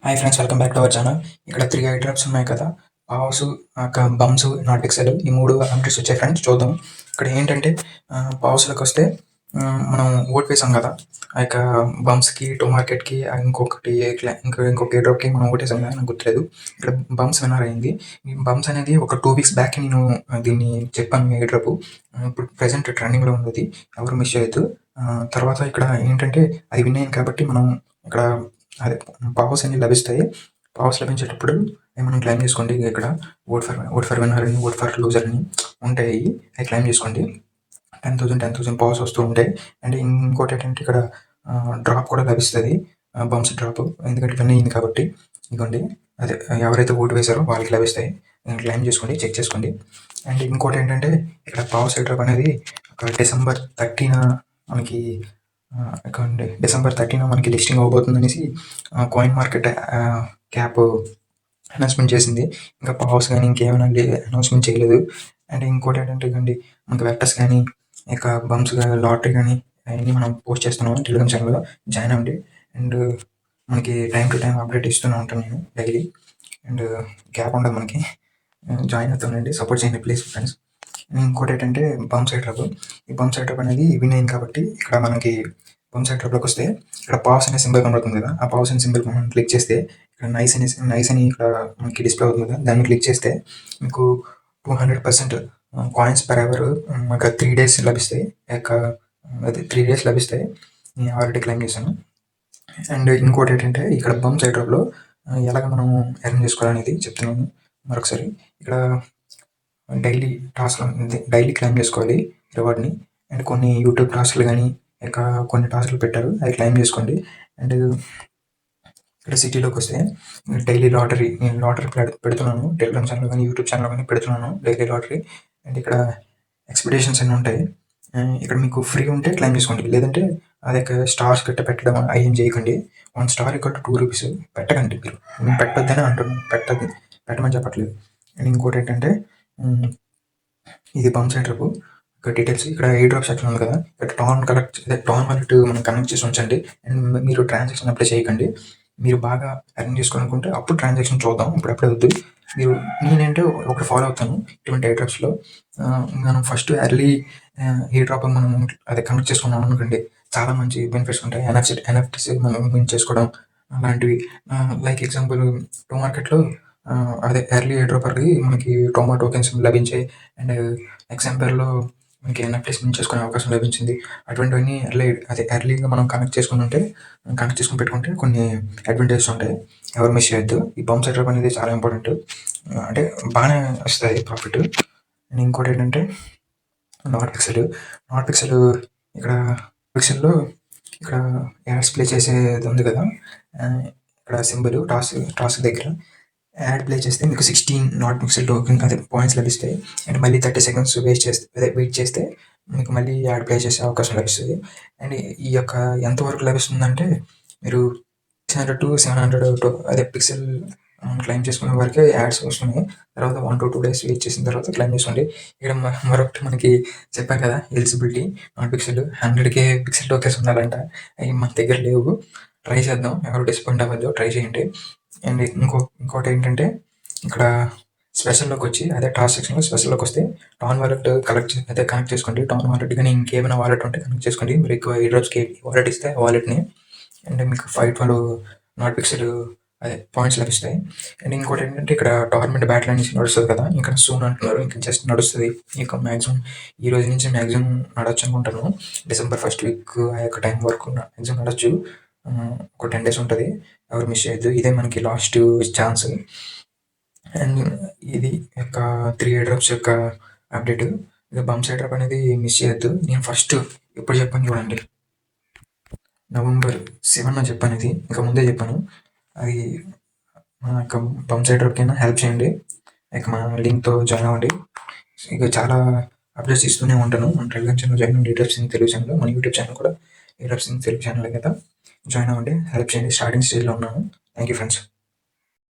Hi friends, welcome back to our channel. ఇక్కడ 3 eye drops ఉన్నాయి కదా, పావర్స్, బంప్స్, నాట్ పిక్సెల్, ఈ 3 అప్డేట్స్ వచ్చాయి ఫ్రెండ్స్. చూద్దాం. ఇక్కడ ఏంటంటే పవర్స్లోకి వస్తే మనం ఓట్ వేసాం కదా, ఆ యొక్క బంప్స్కి, టో మార్కెట్కి, ఇంకొకటి ఇంకొక ఏ డ్రాప్కి మనం ఓట్ వేసాం కదా, నాకు గుర్తులేదు. ఇక్కడ బంప్స్ విన్నర్ అయింది. ఈ బంప్స్ అనేది ఒక 2 వీక్స్ బ్యాక్ నేను దీన్ని చెప్పాను. ఏ డ్రాప్ ఇప్పుడు ప్రెసెంట్ ట్రెండింగ్లో ఉన్నది, ఎవరు మిస్ చేయొద్దు. తర్వాత ఇక్కడ ఏంటంటే అది విన్ అయింది కాబట్టి మనం ఇక్కడ అదే పవర్స్ అన్ని లభిస్తాయి. పవర్స్ లభించేటప్పుడు మనం క్లైమ్ చేసుకోండి. ఇక్కడ ఓట్ ఫర్ విన్నర్ అని, ఓట్ ఫర్ లూజర్ అని ఉంటాయి. అవి క్లైమ్ చేసుకోండి. 10,000 పవర్స్ వస్తూ ఉంటాయి. అండ్ ఇంకోటి ఏంటంటే ఇక్కడ డ్రాప్ కూడా లభిస్తుంది, బంప్స్ డ్రాప్, ఎందుకంటే విన్ అయింది కాబట్టి. ఇదిగోండి, అదే ఎవరైతే ఓటు వేశారో వాళ్ళకి లభిస్తాయి. క్లైమ్ చేసుకోండి, చెక్ చేసుకోండి. అండ్ ఇంకోటి ఏంటంటే ఇక్కడ పవర్స్ డ్రాప్ అనేది డిసెంబర్ 30న మనకి డిసెంబర్ 30న మనకి లిస్టింగ్ అవబోతుంది అనేసి కాయిన్ మార్కెట్ క్యాప్ అనౌన్స్మెంట్ చేసింది. ఇంకా పవర్స్ కానీ ఇంకేమైనా అనౌన్స్మెంట్ చేయలేదు. అండ్ ఇంకోటి ఏంటంటే ఇవ్వండి, మనకి వెక్టర్స్ కానీ ఇక బంప్స్ కానీ లాటరీ కానీ అవన్నీ మనం పోస్ట్ చేస్తున్నాం టెలిగ్రామ్ ఛానల్లో. జాయిన్ అవ్వండి. అండ్ మనకి టైం టు టైం అప్డేట్ ఇస్తూనే ఉంటాను నేను డైలీ. అండ్ గ్యాప్ ఉండదు మనకి. జాయిన్ అవుతానండి, సపోర్ట్ చేయండి ప్లీజ్ ఫ్రెండ్స్. ఇంకోటి ఏంటంటే బంప్ సైడ్ డ్రాప్. ఈ బంప్ సైడ్ డ్రాప్ అనేది విన్ అయింది కాబట్టి ఇక్కడ మనకి బంప్ సైడ్ డ్రాప్లోకి వస్తే ఇక్కడ పావర్స్ అనే సింబల్ కనబడుతుంది కదా, ఆ పావర్స్ అనే సింబల్ మనం క్లిక్ చేస్తే ఇక్కడ నైస్ అని ఇక్కడ మనకి డిస్ప్లే అవుతుంది కదా, దాన్ని క్లిక్ చేస్తే మీకు 200% కాయిన్స్ పర్ అవర్ మాకు 3 days లభిస్తాయి. అదే 3 days లభిస్తాయి. నేను ఆల్రెడీ క్లైమ్ చేశాను. అండ్ ఇంకోటి ఏంటంటే ఇక్కడ బంప్ సైడ్ డ్రాప్లో ఎలాగ మనం ఎర్న్ చేసుకోవాలనేది చెప్తున్నాను మరొకసారి. ఇక్కడ డైలీ క్లైమ్ చేసుకోవాలి రివార్డ్ని. అండ్ కొన్ని యూట్యూబ్ టాస్క్లు కానీ ఇక కొన్ని టాస్క్లు పెట్టారు, అవి క్లైమ్ చేసుకోండి. అండ్ ఇక్కడ సిటీలోకి వస్తే డైలీ లాటరీ, నేను లాటరీ పెడుతున్నాను టెలిగ్రామ్ ఛానల్ కానీ యూట్యూబ్ ఛానల్ కానీ పెడుతున్నాను డైలీ లాటరీ. అండ్ ఇక్కడ ఎక్స్పెక్టేషన్స్ అన్నీ ఉంటాయి. ఇక్కడ మీకు ఫ్రీ ఉంటే క్లైమ్ చేసుకోండి, లేదంటే అదే స్టార్స్ గట్ట పెట్టడం అయ్యేం చేయకండి. 1 స్టార్ ఇక్కడ 2 రూపీస్ పెట్టకండి. మీరు పెట్టొద్దని అంటున్నాను, పెట్టమని చెప్పట్లేదు. అండ్ ఇంకోటి ఏంటంటే ఇది బంప్ సైడ్ డ్రాప్ డీటెయిల్స్. ఇక్కడ ఏ డ్రాప్ సెక్షన్ ఉంది కదా, ఇక్కడ టాన్ వాలెట్ మనం కనెక్ట్ చేసి ఉంచండి. అండ్ మీరు ట్రాన్సాక్షన్ అప్లై చేయకండి. మీరు బాగా ఎర్న్ చేసుకోవాలనుకుంటే అప్పుడు ట్రాన్సాక్షన్ చూద్దాం, ఇప్పుడప్పుడే వద్దు. నేనంటే ఒకటి ఫాలో అవుతాను ఇటువంటి ఏ డ్రాప్స్లో. మనం ఫస్ట్ ఎర్లీ ఏ డ్రాప్ మనం అదే కనెక్ట్ చేసుకున్నాం అనుకోండి, చాలా మంచి బెనిఫిట్స్ ఉంటాయి. ఎన్ఎఫ్టీస్ మనం విన్ చేసుకోవడం అలాంటివి. లైక్ ఎగ్జాంపుల్ టో మార్కెట్లో అదే ఎర్లీ ఏ డ్రాపర్కి మనకి టోమా టోకెన్స్ లభించాయి. అండ్ ఎగ్జాంపుల్లో మనకి ఎన్ఎఫ్టీస్ విన్ చేసుకునే అవకాశం లభించింది. అటువంటివన్నీ ఎర్లీగా మనం కనెక్ట్ చేసుకుని పెట్టుకుంటే కొన్ని అడ్వాంటేజెస్ ఉంటాయి, ఎవరు మిస్ చేయొద్దు. ఈ బంప్ సైడ్ డ్రాప్ అనేది చాలా ఇంపార్టెంట్, అంటే బాగానే వస్తుంది ప్రాఫిట్. అండ్ ఇంకోటి ఏంటంటే నాట్ పిక్సెల్ ఇక్కడ పిక్సెల్లో ఇక్కడ యాడ్స్ ప్లే చేసేది ఉంది కదా, ఇక్కడ సింబల్ టాస్క్ దగ్గర యాడ్ ప్లే చేస్తే మీకు 16 నాట్ పిక్సెల్ టోకెన్ పాయింట్స్ లభిస్తాయి. అండ్ మళ్ళీ 30 seconds వెయిట్ చేస్తే మీకు మళ్ళీ యాడ్ ప్లే చేసే అవకాశం లభిస్తుంది. అండ్ ఈ యొక్క ఎంతవరకు లభిస్తుందంటే మీరు 600 to 700 పిక్సెల్ క్లైమ్ చేసుకునే వరకే యాడ్స్ వస్తున్నాయి. తర్వాత 1 to 2 days వెయిట్ చేసిన తర్వాత క్లైమ్ చేసుకోండి. ఇక్కడ మరొకటి మనకి చెప్పారు కదా, eligibility not pixel 100K pixel tokens ఉండాలంట. అవి మన దగ్గర లేవు. ట్రై చేద్దాం, ఎవరు డిస్పాయింట్ అవ్వద్దు, ట్రై చేయండి. అండ్ ఇంకోటి ఏంటంటే ఇక్కడ స్పెషల్లోకి వచ్చి టాస్క్ సెక్షన్లో స్పెషల్లోకి వస్తే టాన్ వాలెట్ కనెక్ట్ చేసుకోండి. టాన్ వాలెట్ కానీ ఇంకేమైనా వాలెట్ ఉంటే కనెక్ట్ చేసుకోండి. మీరు ఎక్కువ ఏ డ్రాప్స్కి వాలెట్ ఇస్తే వాలెట్ని, అండ్ మీకు 512 నాట్ పిక్సెల్ పాయింట్స్ లభిస్తాయి. అండ్ ఇంకోటి ఏంటంటే ఇక్కడ టోర్నమెంట్ బ్యాటిల్ అనేసి నడుస్తుంది కదా, ఇంకా సూన్ అంటున్నారు, ఇంకా జస్ట్ నడుస్తుంది. ఇంకా మ్యాక్సిమం ఈ రోజు నుంచి మ్యాక్సిమం నడవచ్చు అనుకుంటాను. December 1st week ఆ యొక్క టైం వరకు మ్యాక్సిమం నడవచ్చు. ఒక 10 days ఉంటుంది, ఎవరు మిస్ చేయొద్దు. ఇదే మనకి లాస్ట్ ఛాన్స్. అండ్ ఇది యొక్క 3 డ్రాప్స్ యొక్క అప్డేట్. ఇక బంప్ సైడ్ డ్రాప్ అనేది మిస్ చేయొద్దు. నేను ఫస్ట్ ఎప్పుడు చెప్పాను చూడండి, November 7 చెప్పాను. ఇది ఇంకా ముందే చెప్పాను. అది మన యొక్క బంప్ సైడ్ డ్రాప్ కైనా హెల్ప్ చేయండి. ఇక మన లింక్తో జాయిన్ అవ్వండి. ఇక చాలా అప్డేట్స్ ఇస్తూనే ఉంటాను. మన టెలిగ్రామ్ ఛానల్ జాయిన్ అవ్వండి, డ్రాప్స్ ఇన్ తెలుగు ఛానల్. మన యూట్యూబ్ ఛానల్ కూడా డ్రాప్స్ ఇన్ తెలుగు ఛానల్ కదా, జాయిన్ అవ్వండి, హెల్ప్ చేయండి. స్టార్టింగ్ స్టేజ్లో ఉన్నాను. Thank you friends.